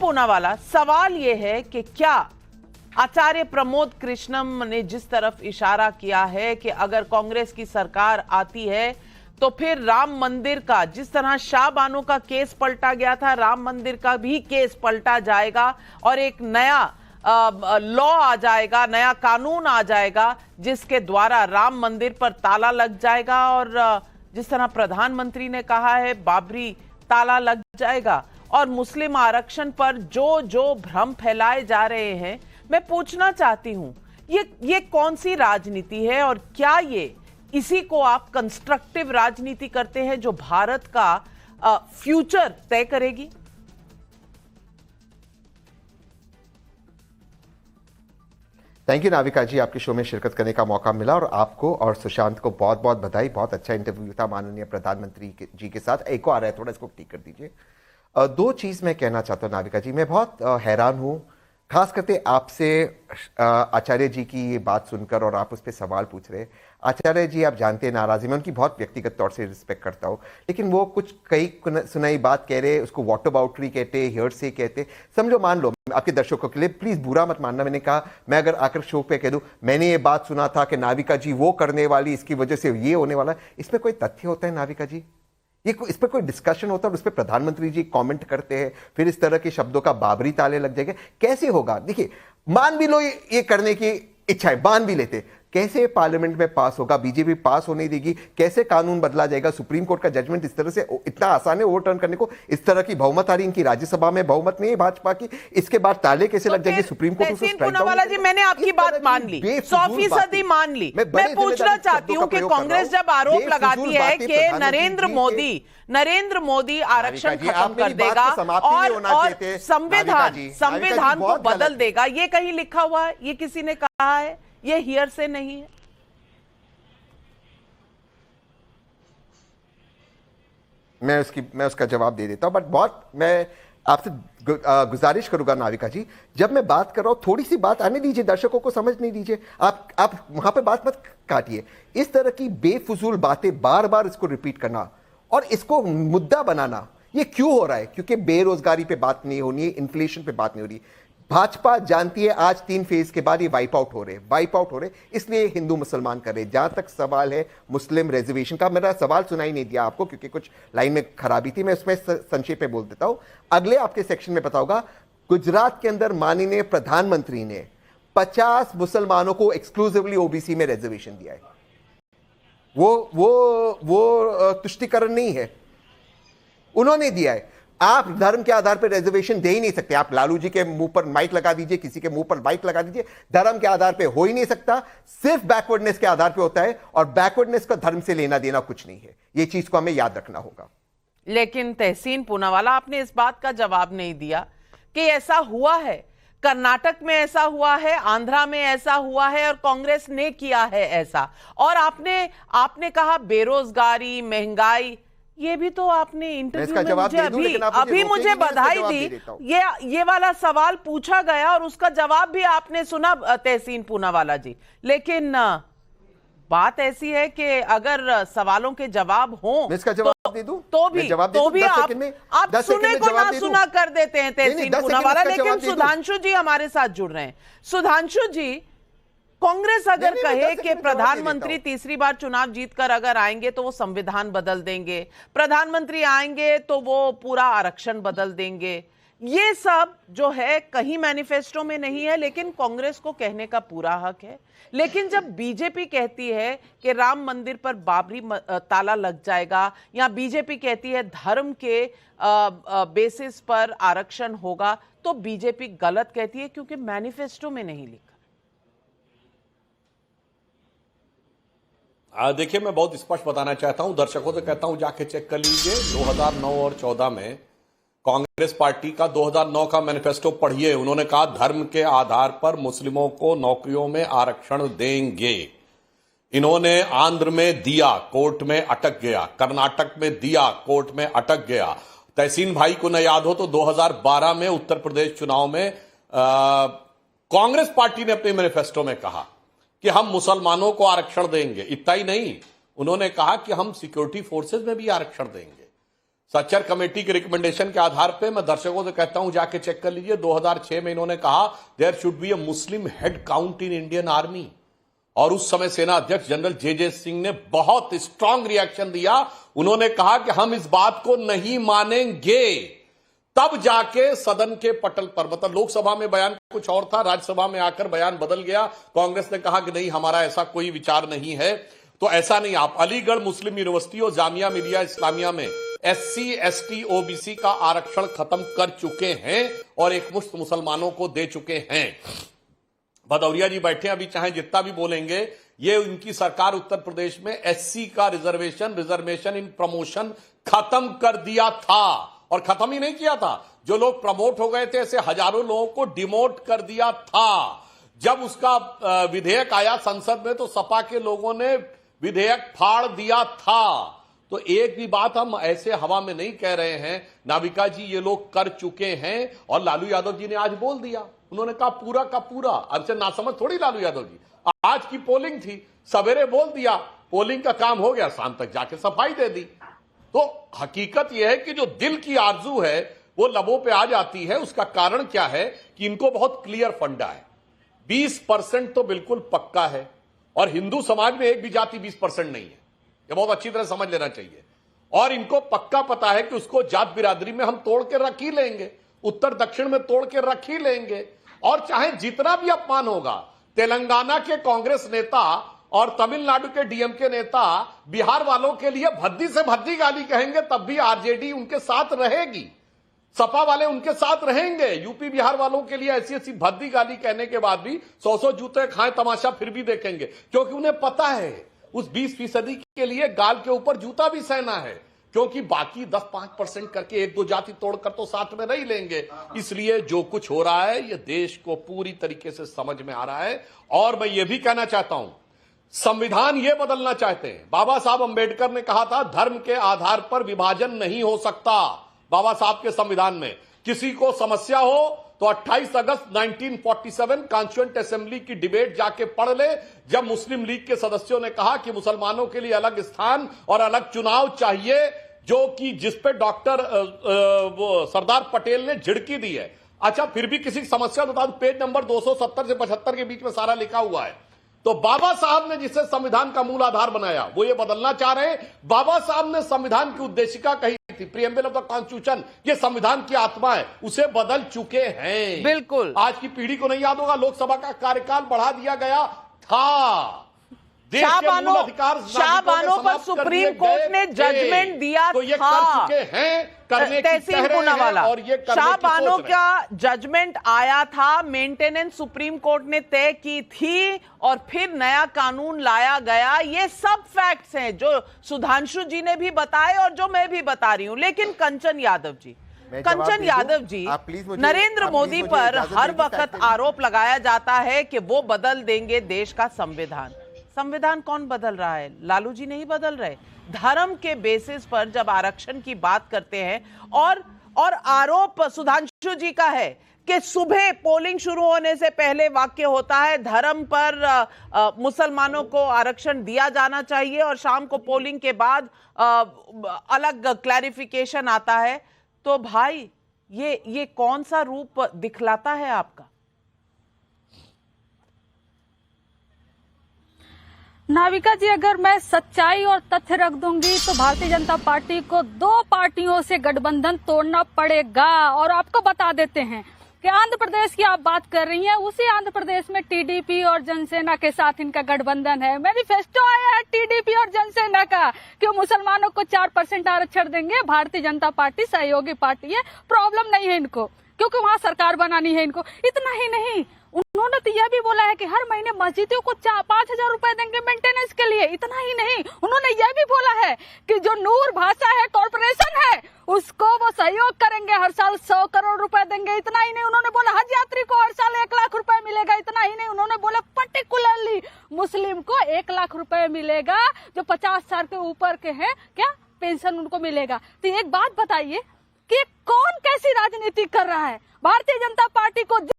पूनावाला, सवाल यह है कि क्या आचार्य प्रमोद कृष्णम ने जिस तरफ इशारा किया है कि अगर कांग्रेस की सरकार आती है तो फिर राम मंदिर का, जिस तरह शाह बानो का केस पलटा गया था, राम मंदिर का भी केस पलटा जाएगा और एक नया लॉ आ जाएगा, नया कानून आ जाएगा जिसके द्वारा राम मंदिर पर ताला लग जाएगा और जिस तरह प्रधानमंत्री ने कहा है बाबरी ताला लग जाएगा। और मुस्लिम आरक्षण पर जो जो भ्रम फैलाए जा रहे हैं, मैं पूछना चाहती हूं ये कौन सी राजनीति है और क्या ये इसी को आप कंस्ट्रक्टिव राजनीति करते हैं जो भारत का फ्यूचर तय करेगी? थैंक यू नाविका जी, आपके शो में शिरकत करने का मौका मिला और आपको और सुशांत को बहुत बहुत बधाई। बहुत अच्छा इंटरव्यू था माननीय प्रधानमंत्री जी के साथ। एको आ रहा है, थोड़ा इसको ठीक कर दीजिए। दो चीज मैं कहना चाहता हूं नाविका जी, मैं बहुत हैरान हूं खास करके आपसे आचार्य जी की ये बात सुनकर और आप उस पर सवाल पूछ रहे। आचार्य जी आप जानते हैं नाराजी, मैं उनकी बहुत व्यक्तिगत तौर से रिस्पेक्ट करता हूँ, लेकिन वो कुछ कई सुनाई बात कह रहे, उसको वॉट अबाउटरी कहते, हियर से कहते, समझो मान लो आपके दर्शकों के लिए प्लीज बुरा मत मानना। मैंने कहा मैं अगर आकर शो पे कह दूं मैंने ये बात सुना था कि नाविका जी वो करने वाली, इसकी वजह से ये होने वाला, इसमें कोई तथ्य होता है नाविका जी? ये इस पर कोई डिस्कशन होता है और उस पर प्रधानमंत्री जी कमेंट करते हैं, फिर इस तरह के शब्दों का बाबरी ताले लग जाएगा, कैसे होगा? देखिए मान भी लो ये करने की इच्छा है, मान भी लेते, कैसे पार्लियामेंट में पास होगा? बीजेपी पास होने देगी? कैसे कानून बदला जाएगा? सुप्रीम कोर्ट का जजमेंट इस तरह से इतना आसान है ओवरटर्न करने को? इस तरह की बहुमत आ रही, इनकी राज्यसभा में बहुमत नहीं है भाजपा की, इसके बाद ताले कैसे लग जाएंगे? सुप्रीम कोर्ट उसको स्ट्राइक डाउन। जी मैंने आपकी बात मान ली, 100% मान ली। मैं पूछना चाहती हूँ कि कांग्रेस जब आरोप लगाती है कि नरेंद्र मोदी आरक्षण खत्म कर देगा और संविधान को बदल देगा, ये कहीं लिखा हुआ है? ये किसी ने कहा है? ये हियर से नहीं है। मैं उसका जवाब दे देता हूं, बट बहुत मैं आपसे गुजारिश करूंगा नाविका जी, जब मैं बात कर रहा हूं थोड़ी सी बात आने दीजिए, दर्शकों को समझ नहीं दीजिए, आप वहां पे बात मत काटिए। इस तरह की बेफजूल बातें बार बार इसको रिपीट करना और इसको मुद्दा बनाना, ये क्यों हो रहा है? क्योंकि बेरोजगारी पे बात नहीं होनी है, इन्फ्लेशन पे बात नहीं हो रही। भाजपा जानती है आज 3 फेज के बाद ये वाइप आउट हो रहे, इसलिए हिंदू मुसलमान कर रहे। जहां तक सवाल है मुस्लिम रिजर्वेशन का, मेरा सवाल सुनाई नहीं दिया आपको क्योंकि कुछ लाइन में खराबी थी, मैं उसमें संक्षेप में बोल देता हूं, अगले आपके सेक्शन में पता होगा। गुजरात के अंदर माननीय प्रधानमंत्री ने 50 मुसलमानों को एक्सक्लूसिवली ओबीसी में रिजर्वेशन दिया है। वो तुष्टिकरण नहीं है, उन्होंने दिया है। आप धर्म के आधार पर रिजर्वेशन दे ही नहीं सकते। आप लालू जी के मुंह पर माइक लगा दीजिए, किसी के मुंह पर माइक लगा दीजिए, धर्म के आधार पर हो ही नहीं सकता, सिर्फ बैकवर्डनेस के आधार पर होता है और बैकवर्डनेस का धर्म से लेना देना कुछ नहीं है। यह चीज को हमें याद रखना होगा। लेकिन तहसीन पूनावाला, आपने इस बात का जवाब नहीं दिया कि ऐसा हुआ है, कर्नाटक में ऐसा हुआ है, आंध्रा में ऐसा हुआ है और कांग्रेस ने किया है ऐसा। और आपने कहा बेरोजगारी, महंगाई, ये भी तो आपने इंटरव्यू में मुझे अभी मुझे बधाई दी। ये वाला सवाल पूछा गया और उसका जवाब भी आपने सुना तहसीन पूनावाला जी। लेकिन बात ऐसी है कि अगर सवालों के जवाब हों तो भी आप सुने को ना सुना कर देते हैं तहसीन पूनावाला। लेकिन सुधांशु जी हमारे साथ जुड़ रहे हैं। सुधांशु जी, कांग्रेस अगर कहे कि प्रधानमंत्री तीसरी बार चुनाव जीतकर अगर आएंगे तो वो संविधान बदल देंगे, प्रधानमंत्री आएंगे तो वो पूरा आरक्षण बदल देंगे, ये सब जो है कहीं मैनिफेस्टो में नहीं है, लेकिन कांग्रेस को कहने का पूरा हक है। लेकिन जब बीजेपी कहती है कि राम मंदिर पर बाबरी ताला लग जाएगा, या बीजेपी कहती है धर्म के बेसिस पर आरक्षण होगा, तो बीजेपी गलत कहती है क्योंकि मैनिफेस्टो में नहीं लिखा। देखिए, मैं बहुत स्पष्ट बताना चाहता हूं, दर्शकों से कहता हूं जाके चेक कर लीजिए 2009 और 14 में कांग्रेस पार्टी का 2009 का मैनिफेस्टो पढ़िए। उन्होंने कहा धर्म के आधार पर मुस्लिमों को नौकरियों में आरक्षण देंगे। इन्होंने आंध्र में दिया, कोर्ट में अटक गया, कर्नाटक में दिया, कोर्ट में अटक गया। तहसीन भाई को न याद हो तो 2012 में उत्तर प्रदेश चुनाव में कांग्रेस पार्टी ने अपने मैनिफेस्टो में कहा कि हम मुसलमानों को आरक्षण देंगे। इतना ही नहीं, उन्होंने कहा कि हम सिक्योरिटी फोर्सेस में भी आरक्षण देंगे। सच्चर कमेटी के रिकमेंडेशन के आधार पे मैं दर्शकों से कहता हूं जाके चेक कर लीजिए। 2006 में इन्होंने कहा there should be a Muslim head count in Indian army, और उस समय सेना अध्यक्ष जनरल जे सिंह ने बहुत स्ट्रांग रिएक्शन दिया। उन्होंने कहा कि हम इस बात को नहीं मानेंगे। तब जाके सदन के पटल पर, मतलब लोकसभा में बयान कुछ और था, राज्यसभा में आकर बयान बदल गया। कांग्रेस ने कहा कि नहीं, हमारा ऐसा कोई विचार नहीं है। तो ऐसा नहीं, आप अलीगढ़ मुस्लिम यूनिवर्सिटी और जामिया मिलिया इस्लामिया में SC ST OBC का आरक्षण खत्म कर चुके हैं और एकमुश्त मुसलमानों को दे चुके हैं। भदौरिया जी बैठे अभी, चाहे जितना भी बोलेंगे, ये उनकी सरकार उत्तर प्रदेश में SC का रिजर्वेशन इन प्रमोशन खत्म कर दिया था। और खत्म ही नहीं किया था, जो लोग प्रमोट हो गए थे ऐसे हजारों लोगों को डिमोट कर दिया था। जब उसका विधेयक आया संसद में तो सपा के लोगों ने विधेयक फाड़ दिया था। तो एक भी बात हम ऐसे हवा में नहीं कह रहे हैं, नाविका जी, ये लोग कर चुके हैं। और लालू यादव जी ने आज बोल दिया, उन्होंने कहा पूरा का पूरा। अब से नासमझ थोड़ी लालू यादव जी, आज की पोलिंग थी, सवेरे बोल दिया, पोलिंग का काम हो गया, शाम तक जाके सफाई दे दी। तो हकीकत यह है कि जो दिल की आरजू है वो लबों पे आ जाती है। उसका कारण क्या है कि इनको बहुत क्लियर फंडा है। 20% तो बिल्कुल पक्का है, और हिंदू समाज में एक भी जाति 20% नहीं है, ये बहुत अच्छी तरह समझ लेना चाहिए। और इनको पक्का पता है कि उसको जात बिरादरी में हम तोड़ के रख ही लेंगे, उत्तर दक्षिण में तोड़ के रख ही लेंगे। और चाहे जितना भी अपमान होगा, तेलंगाना के कांग्रेस नेता और तमिलनाडु के DMK नेता बिहार वालों के लिए भद्दी से भद्दी गाली कहेंगे, तब भी RJD उनके साथ रहेगी, सपा वाले उनके साथ रहेंगे। यूपी बिहार वालों के लिए ऐसी ऐसी भद्दी गाली कहने के बाद भी 100 जूते खाएं तमाशा फिर भी देखेंगे, क्योंकि उन्हें पता है उस 20% के लिए गाल के ऊपर जूता भी सहना है, क्योंकि बाकी 10-5% करके एक दो जाति तोड़कर तो साथ में रह लेंगे। इसलिए जो कुछ हो रहा है ये देश को पूरी तरीके से समझ में आ रहा है। और मैं ये भी कहना चाहता हूं, संविधान ये बदलना चाहते हैं। बाबा साहब अंबेडकर ने कहा था धर्म के आधार पर विभाजन नहीं हो सकता। बाबा साहब के संविधान में किसी को समस्या हो तो 28 अगस्त 1947 कॉन्स्टिट्यूएंट असेंबली की डिबेट जाके पढ़ ले, जब मुस्लिम लीग के सदस्यों ने कहा कि मुसलमानों के लिए अलग स्थान और अलग चुनाव चाहिए, जो कि जिस पे डॉक्टर सरदार पटेल ने झिड़की दी है। अच्छा, फिर भी किसी समस्या बता दूं, पेज नंबर 270 से 75 के बीच में सारा लिखा हुआ है। तो बाबा साहब ने जिसे संविधान का मूल आधार बनाया वो ये बदलना चाह रहे हैं। बाबा साहब ने संविधान की उद्देशिका कही थी, प्रीएम्बल ऑफ द कॉन्स्टिट्यूशन, ये संविधान की आत्मा है, उसे बदल चुके हैं। बिल्कुल, आज की पीढ़ी को नहीं याद होगा, लोकसभा का कार्यकाल बढ़ा दिया गया था। शाहबानों पर सुप्रीम कोर्ट ने जजमेंट दिया तो ये कर चुके हैं, करने की तहसीन कह रहे हैं, वाला और ये करने की शाहबानों सोच रहे का जजमेंट आया था, मेंटेनेंस सुप्रीम कोर्ट ने तय की थी और फिर नया कानून लाया गया। ये सब फैक्ट्स हैं जो सुधांशु जी ने भी बताए और जो मैं भी बता रही हूं। लेकिन कंचन यादव जी, नरेंद्र मोदी पर हर वक्त आरोप लगाया जाता है कि वो बदल देंगे देश का संविधान। संविधान कौन बदल रहा है? लालू जी नहीं बदल रहे। धर्म के बेसिस पर जब आरक्षण की बात करते हैं और आरोप सुधांशु जी का है कि सुबह पोलिंग शुरू होने से पहले वाक्य होता है धर्म पर मुसलमानों को आरक्षण दिया जाना चाहिए, और शाम को पोलिंग के बाद अलग क्लैरिफिकेशन आता है। तो भाई ये कौन सा रूप दिखलाता है आपका? नाविका जी, अगर मैं सच्चाई और तथ्य रख दूंगी तो भारतीय जनता पार्टी को 2 पार्टियों से गठबंधन तोड़ना पड़ेगा। और आपको बता देते हैं कि आंध्र प्रदेश की आप बात कर रही हैं, उसी आंध्र प्रदेश में टीडीपी और जनसेना के साथ इनका गठबंधन है। मैनिफेस्टो आया है टीडीपी और जनसेना का कि मुसलमानों को 4% आरक्षण देंगे। भारतीय जनता पार्टी सहयोगी पार्टी है, प्रॉब्लम नहीं है इनको, क्योंकि वहां सरकार बनानी है इनको। इतना ही नहीं, उन्होंने तो यह भी बोला है कि हर महीने मस्जिदों को 5,000 रुपए देंगे मेंटेनेंस के लिए। इतना ही नहीं, उन्होंने यह भी बोला है कि जो नूर भाषा है कॉर्पोरेशन है उसको वो सहयोग करेंगे, हर साल 100 करोड़ रुपए देंगे। इतना ही नहीं, उन्होंने बोला हज यात्री को हर साल 1 लाख रुपए मिलेगा। इतना ही नहीं, उन्होंने बोला पर्टिकुलरली मुस्लिम को 1 लाख रुपए मिलेगा, जो 50 साल के ऊपर के हैं, क्या पेंशन उनको मिलेगा। तो एक बात बताइए कि कौन कैसी राजनीति कर रहा है? भारतीय जनता पार्टी को